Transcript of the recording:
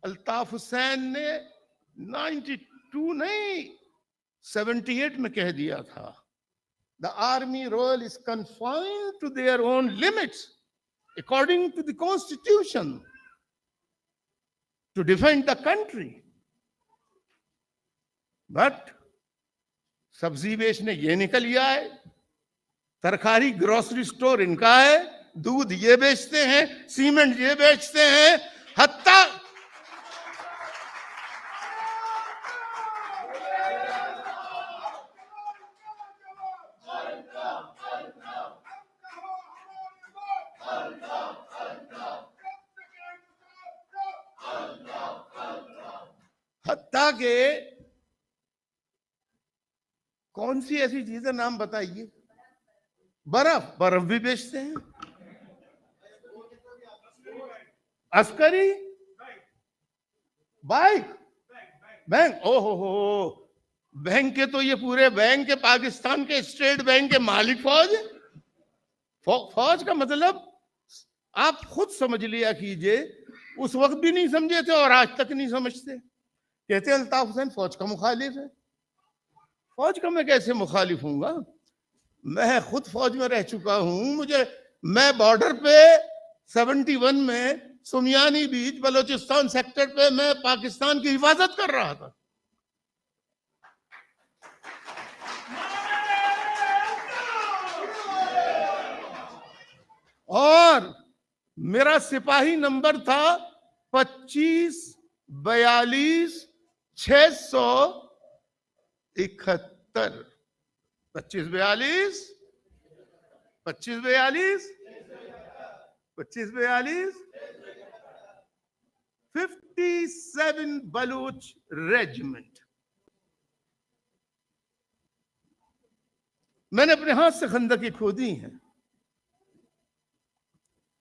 अल्ताफ हुसैन ने 92 नहीं 78 में कह दिया था, the army role is confined to their own limits according to the constitution to defend the country. But सब्जी बेचने ये निकल गया है, तरकारी ग्रोसरी स्टोर इनका है, दूध ये बेचते हैं, सीमेंट ये बेचते हैं, हत्ता के कौन सी ऐसी चीजें नाम बताइए, बर्फ भी बेचते हैं, अस्करी, बाइक, बैंक, ओहो बैंक के तो ये पूरे बैंक के, पाकिस्तान के स्टेट बैंक के मालिक फौज का मतलब आप खुद समझ लिया कीजिए, उस वक्त भी नहीं समझे थे और आज तक नहीं समझते। कहते हैं अल्ताफ हुसैन फौज का मुखालिफ है। फौज का मैं कैसे मुखालिफ हूंगा? मैं खुद फौज में रह चुका हूं। मैं बॉर्डर पे 71 में सुमियानी बीच बलोचिस्तान सेक्टर पे मैं पाकिस्तान की हिफाजत कर रहा था। और मेरा सिपाही नंबर था 2542 671। 2542 57 बलूच रेजिमेंट। मैंने अपने हाथ से खंदकें खोदी हैं।